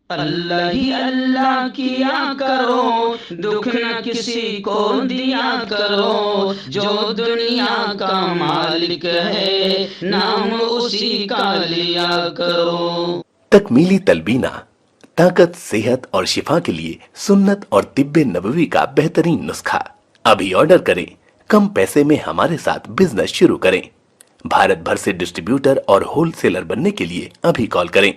अल्लाह ही अल्लाह किया करो, दुख न किसी को दिया करो, जो दुनिया का मालिक है नाम उसी का लिया करो। तकमीली तलबीना ताकत, सेहत और शिफा के लिए सुन्नत और तिब्बे नबवी का बेहतरीन नुस्खा। अभी ऑर्डर करें, कम पैसे में हमारे साथ बिजनेस शुरू करें। भारत भर से डिस्ट्रीब्यूटर और होलसेलर बनने के लिए अभी कॉल करें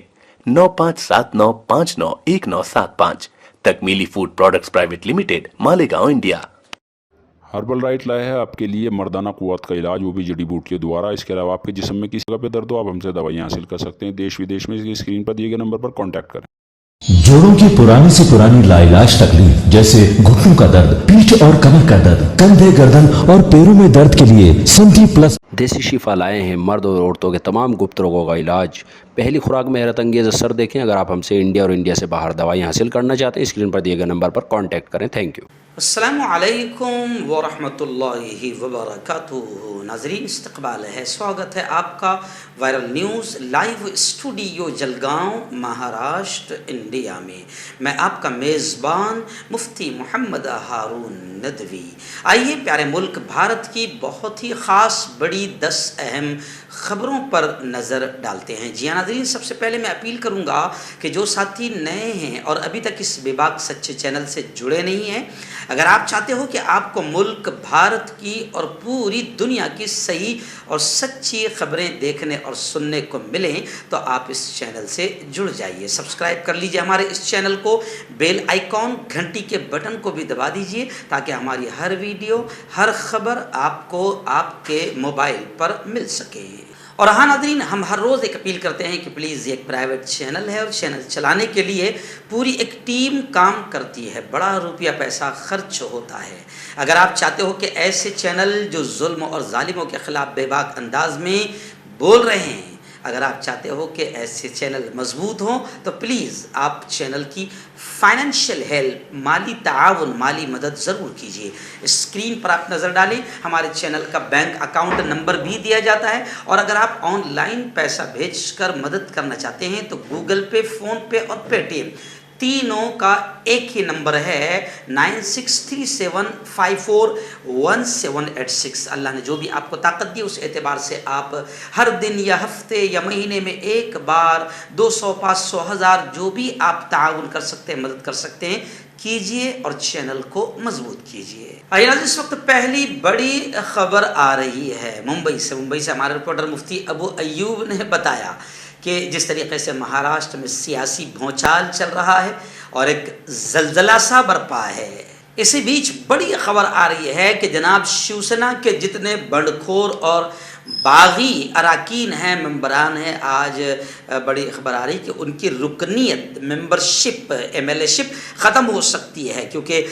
9579591975। Takmili food products private limited, Malegaon, India. Herbal right लाया है आपके लिए मर्दाना कुव्वत का इलाज, वो भी जड़ी बूटियों द्वारा। इसके अलावा आपके जिस्म में किसी जगह पे दर्द हो, आप हमसे दवाइयाँ हासिल कर सकते हैं। देश विदेश में इसकी स्क्रीन पर दिए गए नंबर पर कॉन्टैक्ट करें। जोड़ों की पुरानी से पुरानी लाइलाज तकलीफ जैसे घुटनों का दर्द, पीठ और कमर का दर्द, कंधे, गर्दन और पैरों में दर्द के लिए संधि प्लस देसी शिफा लाए हैं मर्द और औरतों के तमाम गुप्त रोगों का इलाज। पहली खुराक में हैरत अंगेज़ असर देखें। अगर आप हमसे इंडिया और इंडिया से बाहर दवाएं हासिल करना चाहते हैं, स्क्रीन पर दिए गए नंबर पर कांटेक्ट करें। Thank you. अस्सलामु अलैकुम वरहमतुल्लाहि वबरकातुहू। नाज़रीन, इस्तक़बाल है, स्वागत है आपका viral news live studio Jalgaon, Maharashtra, India में। मैं आपका मेज़बान मुफ्ती मोहम्मद हारून नदवी। आइए प्यारे मुल्क भारत की बहुत ही ख़ास बड़ी 10 अहम ख़बरों पर नज़र डालते हैं। जी हाँ नाज़रीन, सबसे पहले मैं अपील करूँगा कि जो साथी नए हैं और अभी तक इस बेबाक सच्चे चैनल से जुड़े नहीं हैं, अगर आप चाहते हो कि आपको मुल्क भारत की और पूरी दुनिया की सही और सच्ची खबरें देखने और सुनने को मिलें, तो आप इस चैनल से जुड़ जाइए। सब्सक्राइब कर लीजिए हमारे इस चैनल को, बेल आइकॉन घंटी के बटन को भी दबा दीजिए ताकि हमारी हर वीडियो, हर खबर आपको आपके मोबाइल पर मिल सके। और हाँ नाज़रीन, हम हर रोज़ एक अपील करते हैं कि प्लीज़ ये एक प्राइवेट चैनल है और चैनल चलाने के लिए पूरी एक टीम काम करती है, बड़ा रुपया पैसा खर्च होता है। अगर आप चाहते हो कि ऐसे चैनल जो जुल्म और जालिमों के ख़िलाफ़ बेबाक अंदाज में बोल रहे हैं, अगर आप चाहते हो कि ऐसे चैनल मजबूत हों, तो प्लीज़ आप चैनल की फाइनेंशियल हेल्प, माली ताआवुन, माली मदद ज़रूर कीजिए। स्क्रीन पर आप नज़र डालें, हमारे चैनल का बैंक अकाउंट नंबर भी दिया जाता है। और अगर आप ऑनलाइन पैसा भेजकर मदद करना चाहते हैं तो गूगल पे, फ़ोन पे और पेटीएम तीनों का एक ही नंबर है 9637541786। अल्लाह ने जो भी आपको ताकत दी उस एतबार से आप हर दिन या हफ्ते या महीने में एक बार 200, 500, 1000 जो भी आप ताउन कर सकते हैं, मदद कर सकते हैं, कीजिए और चैनल को मजबूत कीजिए। आइए इस वक्त पहली बड़ी खबर आ रही है मुंबई से। मुंबई से हमारे रिपोर्टर मुफ्ती अबू अयूब ने बताया कि जिस तरीके से महाराष्ट्र में सियासी भौचाल चल रहा है और एक जलजला सा बरपा है, इसी बीच बड़ी खबर आ रही है कि जनाब शिवसेना के जितने बंडखोर और बागी अराकीन हैं, मेंबरान हैं, आज बड़ी खबर आ रही कि उनकी रुकनीत, मेंबरशिप, एमएलए-शिप ख़त्म हो सकती है। क्योंकि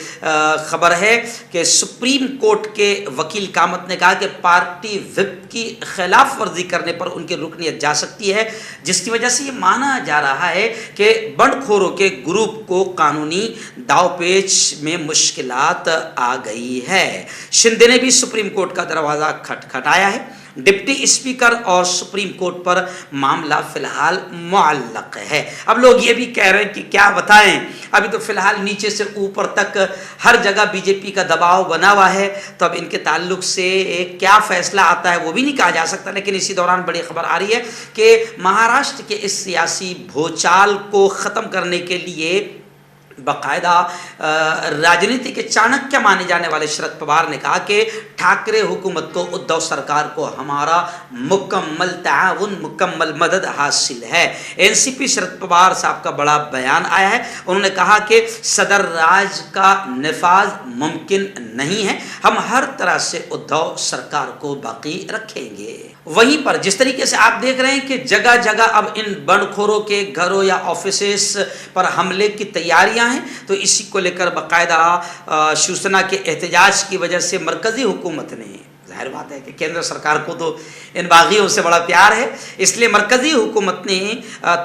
खबर है कि सुप्रीम कोर्ट के वकील कामत ने कहा कि पार्टी विप की खिलाफ वर्जी करने पर उनकी रुकनीत जा सकती है, जिसकी वजह से ये माना जा रहा है कि बंडखोरों के ग्रुप को कानूनी दावपेच में मुश्किलात आ गई है। शिंदे ने भी सुप्रीम कोर्ट का दरवाज़ा खटखटाया है। डिप्टी स्पीकर और सुप्रीम कोर्ट पर मामला फिलहाल मुअल्लक है। अब लोग ये भी कह रहे हैं कि क्या बताएं, अभी तो फिलहाल नीचे से ऊपर तक हर जगह बीजेपी का दबाव बना हुआ है, तो अब इनके ताल्लुक से क्या फैसला आता है वो भी नहीं कहा जा सकता। लेकिन इसी दौरान बड़ी खबर आ रही है कि महाराष्ट्र के इस सियासी भूचाल को ख़त्म करने के लिए बाकायदा राजनीति के चाणक्य माने जाने वाले शरद पवार ने कहा कि ठाकरे हुकूमत को, उद्धव सरकार को हमारा मुकम्मल ताउन, मुकम्मल मदद हासिल है। एनसीपी शरद पवार साहब का बड़ा बयान आया है। उन्होंने कहा कि सदर राज का नफाज मुमकिन नहीं है, हम हर तरह से उद्धव सरकार को बाकी रखेंगे। वहीं पर जिस तरीके से आप देख रहे हैं कि जगह जगह अब इन बंडखोरों के घरों या ऑफिसेस पर हमले की तैयारियां हैं, तो इसी को लेकर बाकायदा शिवसेना के एहतजाज की वजह से मरकज़ी हुकूमत ने, जाहिर बात है कि केंद्र सरकार को तो इन बागियों से बड़ा प्यार है, इसलिए मरकज़ी हुकूमत ने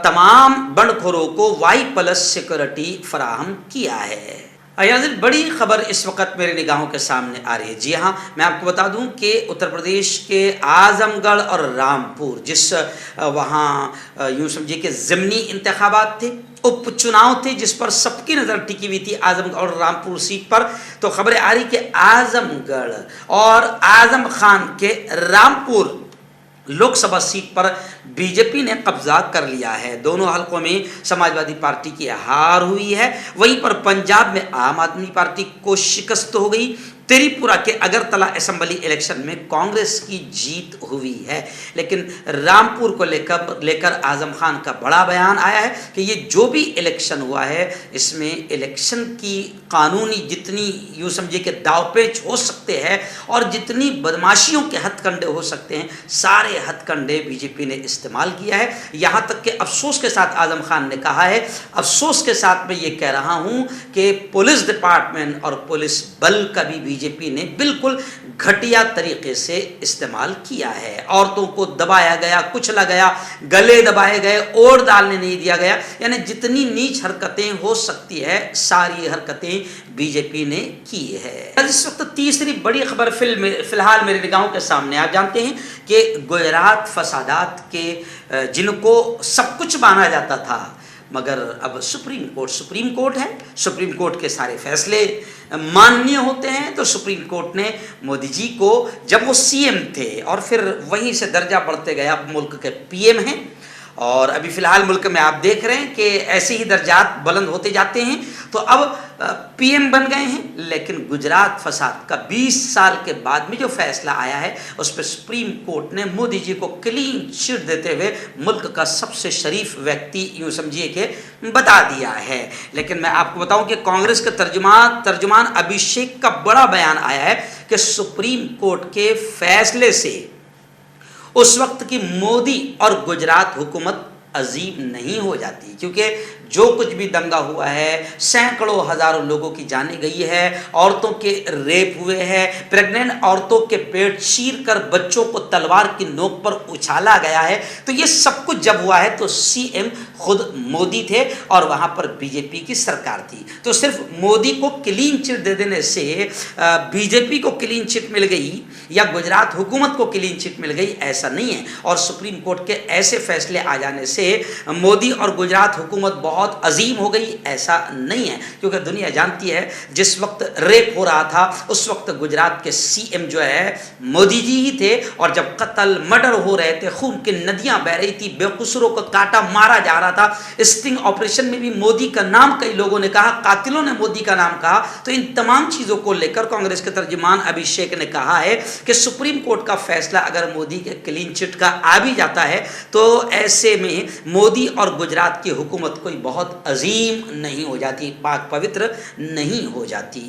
तमाम बंडखोरों को Y+ सिक्योरिटी फराहम किया है। नाज़रीन, बड़ी खबर इस वक्त मेरे निगाहों के सामने आ रही है। जी हाँ, मैं आपको बता दूं कि उत्तर प्रदेश के आज़मगढ़ और रामपुर, जिस वहाँ यूँ समझिए कि ज़िमनी इंतखाबात थे, उपचुनाव थे जिस पर सबकी नज़र टिकी हुई थी आजमगढ़ और रामपुर सीट पर। तो खबरें आ रही कि आजमगढ़ और आजम खान के रामपुर लोकसभा सीट पर बीजेपी ने कब्जा कर लिया है। दोनों हलकों में समाजवादी पार्टी की हार हुई है। वहीं पर पंजाब में आम आदमी पार्टी को शिकस्त हो गई। त्रिपुरा के अगरतला असेंबली इलेक्शन में कांग्रेस की जीत हुई है। लेकिन रामपुर को लेकर आजम खान का बड़ा बयान आया है कि ये जो भी इलेक्शन हुआ है इसमें इलेक्शन की कानूनी जितनी यूँ समझिए कि दावपेच हो सकते हैं और जितनी बदमाशियों के हथकंडे हो सकते हैं सारे हथकंडे बीजेपी ने इस्तेमाल किया है। यहाँ तक कि अफसोस के साथ आजम खान ने कहा है, अफसोस के साथ मैं ये कह रहा हूँ कि पुलिस डिपार्टमेंट और पुलिस बल का भी बीजेपी ने बिल्कुल घटिया तरीके से इस्तेमाल किया है। औरतों को दबाया गया, कुचला गया, गले दबाए गए, ओढ़ डालने नहीं दिया गया, यानी जितनी नीच हरकतें हो सकती है सारी हरकतें बीजेपी ने की है। इस वक्त तीसरी बड़ी खबर फिलहाल मेरे निगाहों के सामने। आप जानते हैं कि गुजरात फसादात के जिनको सब कुछ माना जाता था, मगर अब सुप्रीम कोर्ट है। सुप्रीम कोर्ट के सारे फैसले माननीय होते हैं। तो सुप्रीम कोर्ट ने मोदी जी को, जब वो सीएम थे और फिर वहीं से दर्जा बढ़ते गया, अब मुल्क के पीएम हैं और अभी फिलहाल मुल्क में आप देख रहे हैं कि ऐसे ही दर्जात बुलंद होते जाते हैं। तो अब पीएम बन गए हैं। लेकिन गुजरात फसाद का 20 साल के बाद में जो फैसला आया है उस पर सुप्रीम कोर्ट ने मोदी जी को क्लीन चिट देते हुए मुल्क का सबसे शरीफ व्यक्ति यूँ समझिए कि बता दिया है। लेकिन मैं आपको बताऊं कि कांग्रेस के तर्जुमान अभिषेक का बड़ा बयान आया है कि सुप्रीम कोर्ट के फैसले से उस वक्त की मोदी और गुजरात हुकूमत अजीब नहीं हो जाती, क्योंकि जो कुछ भी दंगा हुआ है, सैकड़ों हजारों लोगों की जानें गई है, औरतों के रेप हुए हैं, प्रेग्नेंट औरतों के पेट चीर कर बच्चों को तलवार की नोक पर उछाला गया है। तो ये सब कुछ जब हुआ है तो सीएम खुद मोदी थे और वहाँ पर बीजेपी की सरकार थी। तो सिर्फ मोदी को क्लीन चिट दे देने से बीजेपी को क्लीन चिट मिल गई या गुजरात हुकूमत को क्लीन चिट मिल गई, ऐसा नहीं है। और सुप्रीम कोर्ट के ऐसे फैसले आ जाने से मोदी और गुजरात हुकूमत बहुत अजीम हो गई, ऐसा नहीं है। क्योंकि दुनिया जानती है जिस वक्त रेप हो रहा था उस वक्त गुजरात के सीएम जो है मोदी जी ही थे, और जब कत्ल मर्डर हो रहे थे, खून की नदियां बह रही थी, बेकसूरों को काटा मारा जा रहा था, स्टिंग ऑपरेशन में भी मोदी का नाम कई लोगों ने कहा, कातिलों ने मोदी का नाम कहा। तो इन तमाम चीजों को लेकर कांग्रेस के तर्जुमान अभिषेक ने कहा है कि सुप्रीम कोर्ट का फैसला अगर मोदी के क्लीन चिट का आ भी जाता है तो ऐसे में मोदी और गुजरात की हुकूमत कोई बहुत अजीम नहीं हो जाती, पाक पवित्र नहीं हो जाती।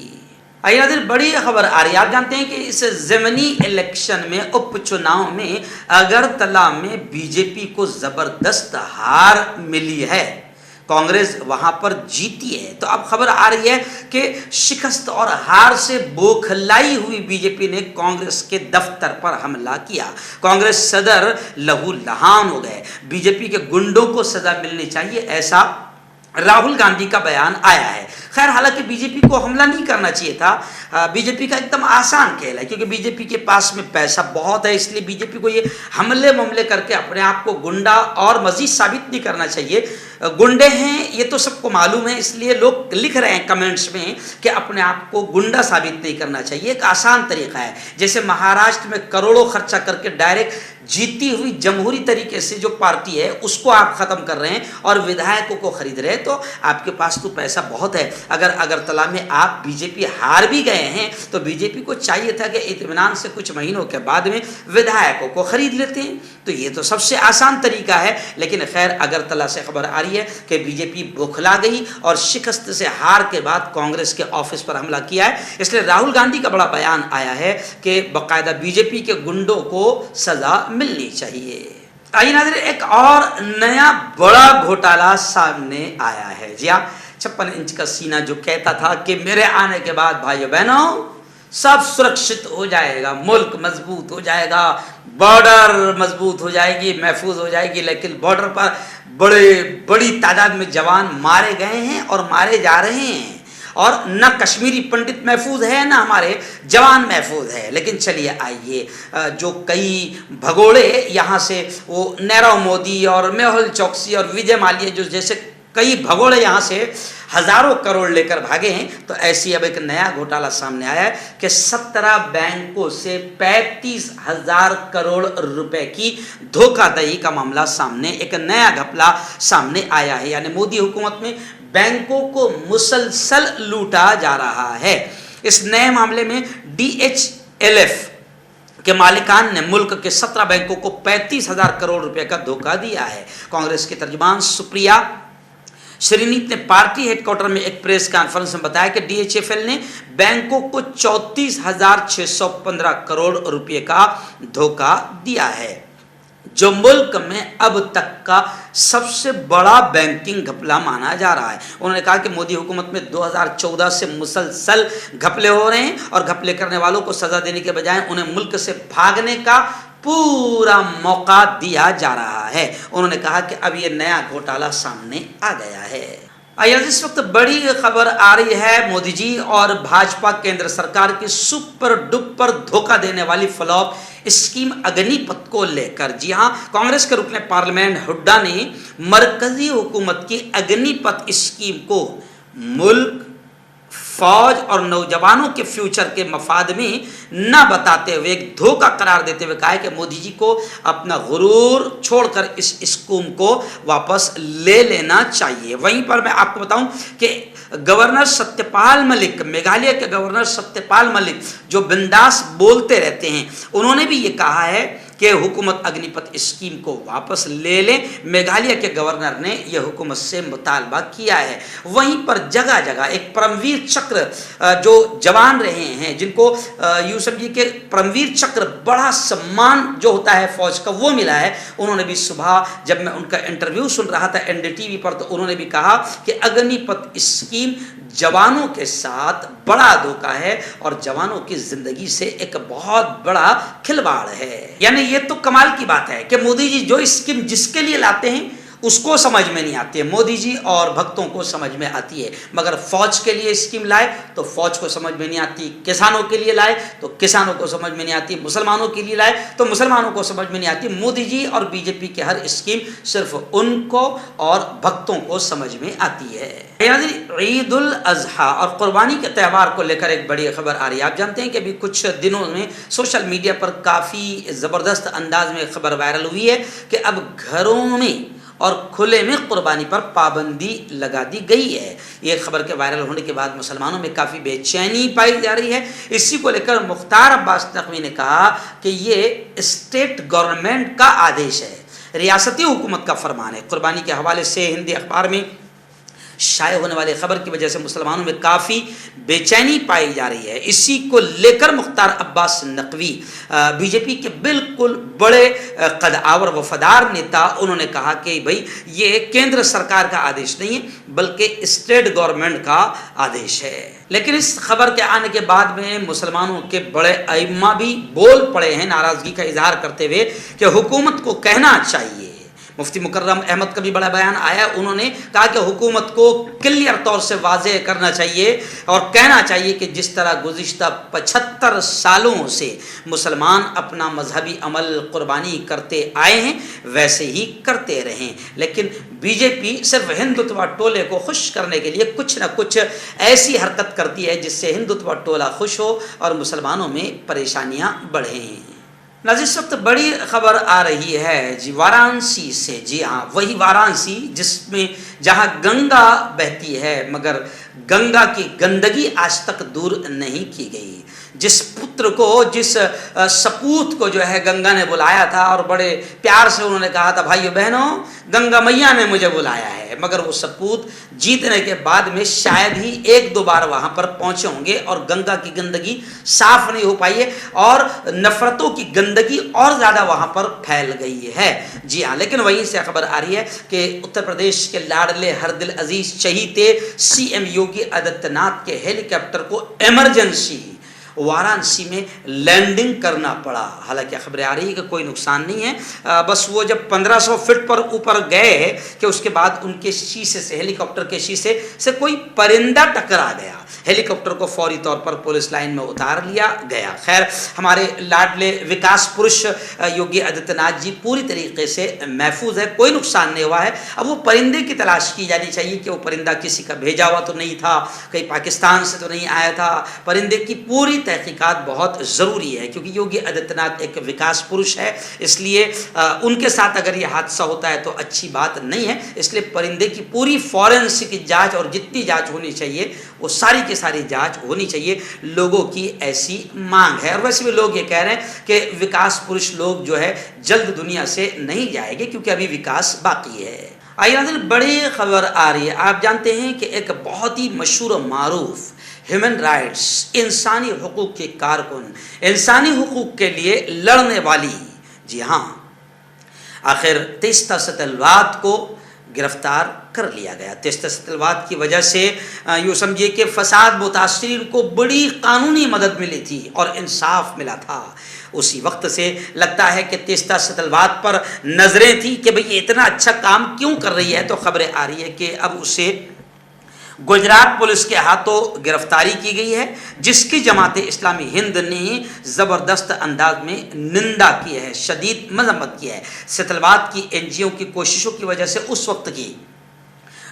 आइए नाज़रीन, बड़ी खबर आ रही है। आप जानते हैं कि इस ज़मीनी इलेक्शन में उपचुनाव में अगरतला में बीजेपी को ज़बरदस्त हार मिली है, कांग्रेस वहां पर जीती है। तो अब खबर आ रही है कि शिकस्त और हार से बौखलाई हुई बीजेपी ने कांग्रेस के दफ्तर पर हमला किया। कांग्रेस सदर लहूलुहान हो गए। बीजेपी के गुंडों को सजा मिलनी चाहिए, ऐसा राहुल गांधी का बयान आया है। खैर, हालांकि बीजेपी को हमला नहीं करना चाहिए था। बीजेपी का एकदम आसान खेल है, क्योंकि बीजेपी के पास में पैसा बहुत है, इसलिए बीजेपी को ये हमले करके अपने आप को गुंडा और मजीद साबित नहीं करना चाहिए। गुंडे हैं ये तो सबको मालूम है, इसलिए लोग लिख रहे हैं कमेंट्स में कि अपने आप को गुंडा साबित नहीं करना चाहिए। एक आसान तरीका है, जैसे महाराष्ट्र में करोड़ों खर्चा करके डायरेक्ट जीती हुई जमहूरी तरीके से जो पार्टी है उसको आप खत्म कर रहे हैं और विधायकों को खरीद रहे हैं। तो आपके पास तो पैसा बहुत है। अगर अगरतला में आप बीजेपी हार भी गए हैं तो बीजेपी को चाहिए था कि इत्मीनान से कुछ महीनों के बाद में विधायकों को खरीद लेते हैं। तो ये तो सबसे आसान तरीका है। लेकिन खैर, अगरतला से खबर आ रही है कि बीजेपी बौखला गई और शिकस्त से हार के बाद कांग्रेस के ऑफिस पर हमला किया है। इसलिए राहुल गांधी का बड़ा बयान आया है कि बाकायदा बीजेपी के गुंडों को सजा मिलनी चाहिए। आइए नाज़रीन, एक और नया बड़ा घोटाला सामने आया है। जी हाँ, 56 इंच का सीना जो कहता था कि मेरे आने के बाद भाइयों बहनों सब सुरक्षित हो जाएगा, मुल्क मजबूत हो जाएगा, बॉर्डर मजबूत हो जाएगी, महफूज हो जाएगी, लेकिन बॉर्डर पर बड़ी तादाद में जवान मारे गए हैं और मारे जा रहे हैं। और न कश्मीरी पंडित महफूज है, न हमारे जवान महफूज है। लेकिन चलिए आइए, जो कई भगोड़े यहाँ से वो नीरव मोदी और मेहुल चौकसी और विजय माल्या जो जैसे कई भगोड़े यहाँ से हजारों करोड़ लेकर भागे हैं। तो ऐसी अब एक नया घोटाला सामने आया है कि 17 बैंकों से 35,000 करोड़ रुपए की धोखाधड़ी का मामला सामने, एक नया घपला सामने आया है। यानी मोदी हुकूमत में बैंकों को मुसलसल लूटा जा रहा है। इस नए मामले में DHLF के मालिकान ने मुल्क के 17 बैंकों को 35,000 करोड़ रुपए का धोखा दिया है। कांग्रेस की तर्जुमान सुप्रिया श्रीनीत ने पार्टी हेडक्वार्टर में एक प्रेस कॉन्फ्रेंस में बताया कि DHFL ने बैंकों को 34,615 करोड़ रुपए का धोखा दिया है, जो मुल्क में अब तक का सबसे बड़ा बैंकिंग घपला माना जा रहा है। उन्होंने कहा कि मोदी हुकूमत में 2014 से मुसलसल घपले हो रहे हैं और घपले करने वालों को सजा देने के बजाय उन्हें मुल्क से भागने का पूरा मौका दिया जा रहा है। उन्होंने कहा कि अब ये नया घोटाला सामने आ गया है। इस वक्त बड़ी खबर आ रही है मोदी जी और भाजपा केंद्र सरकार की सुपर डुपर धोखा देने वाली फ्लॉप स्कीम अग्निपथ को लेकर। जी हां, कांग्रेस के रुकने पार्लियामेंट हुड्डा ने मरकजी हुकूमत की अग्निपथ स्कीम को मुल्क, फौज और नौजवानों के फ्यूचर के मफाद में न बताते हुए एक धोखा करार देते हुए कहा है कि मोदी जी को अपना गुरूर छोड़कर इस स्कीम को वापस ले लेना चाहिए। वहीं पर मैं आपको बताऊं कि गवर्नर सत्यपाल मलिक, मेघालय के गवर्नर सत्यपाल मलिक जो बिंदास बोलते रहते हैं, उन्होंने भी ये कहा है कि हुकूमत अग्निपथ स्कीम को वापस ले लें। मेघालय के गवर्नर ने यह हुकूमत से मुतालबा किया है। वहीं पर जगह जगह एक परमवीर चक्र जो जवान रहे हैं, जिनको यूं समझिए कि परमवीर चक्र बड़ा सम्मान जो होता है फौज का, वो मिला है। उन्होंने भी सुबह जब मैं उनका इंटरव्यू सुन रहा था NDTV पर, तो उन्होंने भी कहा कि अग्निपथ स्कीम जवानों के साथ बड़ा धोखा है और जवानों की जिंदगी से एक बहुत बड़ा खिलवाड़ है। यानी ये तो कमाल की बात है कि मोदी जी जो स्कीम जिसके लिए लाते हैं उसको समझ में नहीं आती है, मोदी जी और भक्तों को समझ में आती है। मगर फौज के लिए स्कीम लाए तो फौज को समझ में नहीं आती, किसानों के लिए लाए तो किसानों को समझ में नहीं आती, मुसलमानों के लिए लाए तो मुसलमानों को समझ में नहीं आती। मोदी जी और बीजेपी के हर स्कीम सिर्फ उनको और भक्तों को समझ में आती है। ईद उल अजहा और कुर्बानी के त्यौहार को लेकर एक बड़ी खबर आ रही है। आप जानते हैं कि अभी कुछ दिनों में सोशल मीडिया पर काफ़ी ज़बरदस्त अंदाज में खबर वायरल हुई है कि अब घरों में और खुले में कुर्बानी पर पाबंदी लगा दी गई है। ये खबर के वायरल होने के बाद मुसलमानों में काफ़ी बेचैनी पाई जा रही है। इसी को लेकर मुख्तार अब्बास नकवी ने कहा कि ये स्टेट गवर्नमेंट का आदेश है, रियासती हुकूमत का फरमान है। कुर्बानी के हवाले से हिंदी अखबार में शाये होने वाली खबर की वजह से मुसलमानों में काफ़ी बेचैनी पाई जा रही है। इसी को लेकर मुख्तार अब्बास नकवी बीजेपी के बिल्कुल बड़े कद-आवर वफादार नेता, उन्होंने कहा कि भाई ये केंद्र सरकार का आदेश नहीं है बल्कि स्टेट गवर्नमेंट का आदेश है। लेकिन इस खबर के आने के बाद में मुसलमानों के बड़े अइम्मा भी बोल पड़े हैं, नाराज़गी का इजहार करते हुए कि हुकूमत को कहना चाहिए। मुफ्ती मुकर्रम अहमद का भी बड़ा बयान आया। उन्होंने कहा कि हुकूमत को क्लियर तौर से वाज़ेह करना चाहिए और कहना चाहिए कि जिस तरह गुज़िश्ता 75 सालों से मुसलमान अपना मजहबी अमल कुर्बानी करते आए हैं वैसे ही करते रहें। लेकिन बीजेपी सिर्फ हिंदुत्व टोले को खुश करने के लिए कुछ न कुछ ऐसी हरकत करती है जिससे हिंदुत्व टोला खुश हो और मुसलमानों में परेशानियाँ बढ़ें। नाज़रीन, इस वक्त बड़ी खबर आ रही है जी वाराणसी से। जी हाँ, वही वाराणसी जिसमें जहाँ गंगा बहती है मगर गंगा की गंदगी आज तक दूर नहीं की गई। जिस पुत्र को, जिस सपूत को जो है गंगा ने बुलाया था और बड़े प्यार से उन्होंने कहा था भाइयों बहनों गंगा मैया ने मुझे बुलाया है, मगर वो सपूत जीतने के बाद में शायद ही 1-2 बार वहाँ पर पहुँचे होंगे और गंगा की गंदगी साफ नहीं हो पाई है और नफरतों की गंदगी और ज़्यादा वहाँ पर फैल गई है। जी हाँ, लेकिन वहीं से खबर आ रही है कि उत्तर प्रदेश के लाडले हर दिल अजीज चहीते CM योगी आदित्यनाथ के हेलीकॉप्टर को इमरजेंसी वाराणसी में लैंडिंग करना पड़ा। हालांकि खबरें आ रही है कि कोई नुकसान नहीं है, बस वो जब 1500 फीट पर ऊपर गए कि उसके बाद उनके शीशे से, हेलीकॉप्टर के शीशे से कोई परिंदा टकरा गया। हेलीकॉप्टर को फौरी तौर पर पुलिस लाइन में उतार लिया गया। खैर, हमारे लाडले विकास पुरुष योगी आदित्यनाथ जी पूरी तरीके से महफूज है, कोई नुकसान नहीं हुआ है। अब वो परिंदे की तलाश की जानी चाहिए कि वो परिंदा किसी का भेजा हुआ तो नहीं था, कहीं पाकिस्तान से तो नहीं आया था। परिंदे की पूरी तहकीकात बहुत ज़रूरी है, क्योंकि योगी आदित्यनाथ एक विकास पुरुष है, इसलिए उनके साथ अगर ये हादसा होता है तो अच्छी बात नहीं है। इसलिए परिंदे की पूरी फॉरेंसिक जांच और जितनी जांच होनी चाहिए वो सारी की सारी जांच होनी चाहिए। लोगों की ऐसी मांग है, और वैसे भी लोग ये कह रहे हैं कि विकास पुरुष लोग जो है जल्द दुनिया से नहीं जाएंगे, क्योंकि अभी विकास बाकी है। आइए नाज़रीन, बड़ी खबर आ रही है। आप जानते हैं कि एक बहुत ही मशहूर मारूफ ह्यूमन राइट्स, इंसानी हुकूक के कारकुन, इंसानी हुकूक के लिए लड़ने वाली, जी हाँ, आखिर तेस्ता सतलवाद को गिरफ्तार कर लिया गया। तेस्ता सतलवाद की वजह से यूँ समझिए कि फसाद मुतासरीन को बड़ी कानूनी मदद मिली थी और इंसाफ मिला था। उसी वक्त से लगता है कि तेस्ता सतलवाद पर नजरें थी कि भाई ये इतना अच्छा काम क्यों कर रही है, तो खबरें आ रही है कि अब उसे गुजरात पुलिस के हाथों गिरफ्तारी की गई है, जिसकी जमात इस्लामी हिंद ने ज़बरदस्त अंदाज में निंदा की है, शदीद मजम्मत की है। सतलवाद की एनजीओ की कोशिशों की वजह से उस वक्त की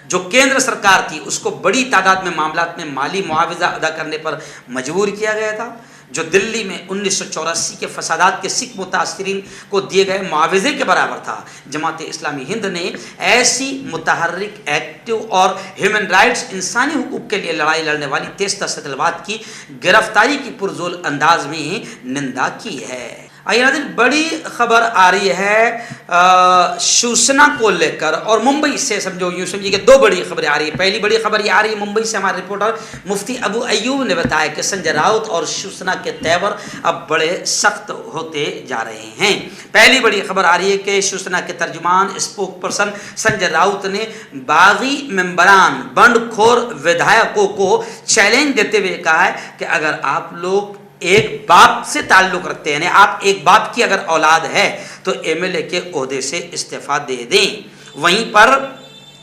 जो केंद्र सरकार थी उसको बड़ी तादाद में मामलात में माली मुआवजा अदा करने पर मजबूर किया गया था। जो दिल्ली में 1984 के फसादात के सिख मुतासरीन को दिए गए मुआवजे के बराबर था। जमात इस्लामी हिंद ने ऐसी मुतहर्रिक, एक्टिव और ह्यूमन राइट्स, इंसानी हुकूक के लिए लड़ाई लड़ने वाली तेस्ता सतलवाद की गिरफ्तारी की पुरजोर अंदाज में निंदा की है। आइए नाज़रीन, बड़ी खबर आ रही है शिवसेना को लेकर, और मुंबई से समझो, यूँ समझिए कि दो बड़ी खबरें आ रही है। पहली बड़ी खबर ये आ रही है मुंबई से, हमारे रिपोर्टर मुफ्ती अबू अयूब ने बताया कि संजय राउत और शिवसेना के तेवर अब बड़े सख्त होते जा रहे हैं। पहली बड़ी खबर आ रही है कि शिवसेना के तर्जुमान स्पोक पर्सन संजय राउत ने बागी मेंबरान, बंडखोर विधायकों को चैलेंज देते हुए कहा है कि अगर आप लोग एक बाप से ताल्लुक रखते हैं, यानी आप एक बाप की अगर औलाद है तो एमएलए के ओहदे से इस्तीफा दे दें। वहीं पर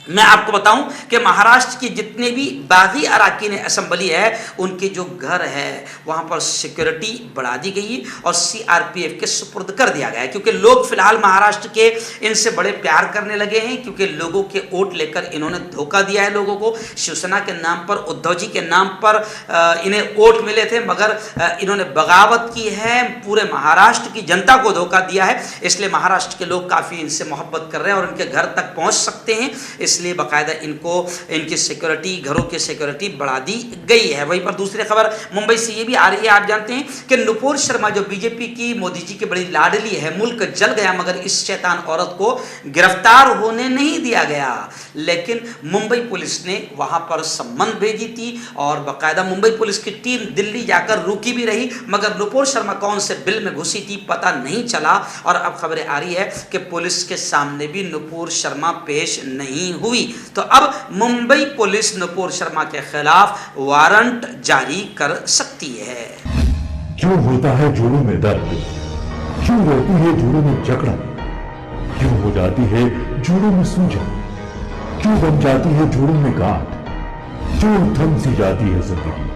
मैं आपको बताऊं कि महाराष्ट्र की जितने भी बागी अराकीन असम्बली है, उनके जो घर है वहां पर सिक्योरिटी बढ़ा दी गई और सीआरपीएफ के सुपुर्द कर दिया गया है, क्योंकि लोग फिलहाल महाराष्ट्र के इनसे बड़े प्यार करने लगे हैं, क्योंकि लोगों के वोट लेकर इन्होंने धोखा दिया है लोगों को। शिवसेना के नाम पर, उद्धव जी के नाम पर इन्हें वोट मिले थे, मगर इन्होंने बगावत की है, पूरे महाराष्ट्र की जनता को धोखा दिया है। इसलिए महाराष्ट्र के लोग काफ़ी इनसे मोहब्बत कर रहे हैं और इनके घर तक पहुँच सकते हैं, इसलिए बाकायदा इनको इनकी सिक्योरिटी, घरों की सिक्योरिटी बढ़ा दी गई है। वहीं पर दूसरी खबर मुंबई से ये भी आ रही है, आप जानते हैं कि नुपुर शर्मा जो बीजेपी की, मोदी जी की बड़ी लाडली है, मुल्क जल गया, मगर इस शैतान औरत को गिरफ्तार होने नहीं दिया गया। लेकिन मुंबई पुलिस ने वहां पर सम्मन भेजी थी और बाकायदा मुंबई पुलिस की टीम दिल्ली जाकर रुकी भी रही, मगर नुपुर शर्मा कौन से बिल में घुसी थी पता नहीं चला। और अब खबरें आ रही है कि पुलिस के सामने भी नुपुर शर्मा पेश नहीं हुई। तो अब मुंबई पुलिस नुपुर शर्मा के खिलाफ वारंट जारी कर सकती है। क्यों होता है जोड़ों में दर्द, क्यों रहती है जोड़ों में जकड़न, क्यों हो जाती है जोड़ों में सूजन, क्यों बन जाती है जोड़ों में गांठ, क्यों थम सी जाती है जिंदगी।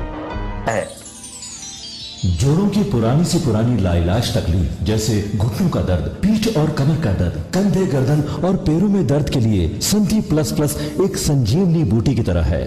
जोड़ों की पुरानी से पुरानी लाइलाज तकलीफ जैसे घुटनों का दर्द, पीठ और कमर का दर्द, कंधे, गर्दन और पैरों में दर्द के लिए संधि प्लस प्लस एक संजीवनी बूटी की तरह है,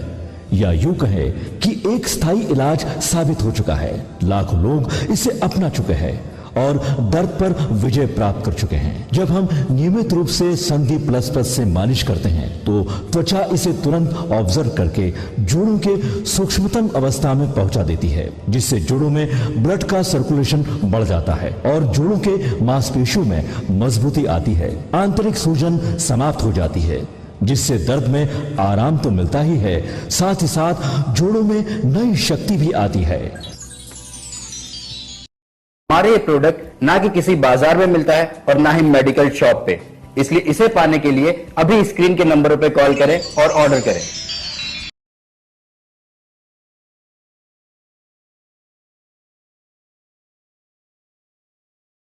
या यूं कहे कि एक स्थायी इलाज साबित हो चुका है। लाखों लोग इसे अपना चुके हैं और दर्द पर विजय प्राप्त कर चुके हैं। जब हम नियमित रूप से संधि प्लस प्लस से मालिश करते हैं तो त्वचा इसे तुरंत ऑब्जर्व करके जोड़ों के सूक्ष्मतम अवस्था में पहुंचा देती है, जिससे जोड़ों में ब्लड का सर्कुलेशन बढ़ जाता है और जोड़ों के मांसपेशियों में मजबूती आती है। आंतरिक सूजन समाप्त हो जाती है, जिससे दर्द में आराम तो मिलता ही है, साथ ही साथ जोड़ों में नई शक्ति भी आती है। हमारे ये प्रोडक्ट ना कि किसी बाजार में मिलता है और ना ही मेडिकल शॉप पे, इसलिए इसे पाने के लिए अभी स्क्रीन के नंबरों पे कॉल करें और ऑर्डर करें।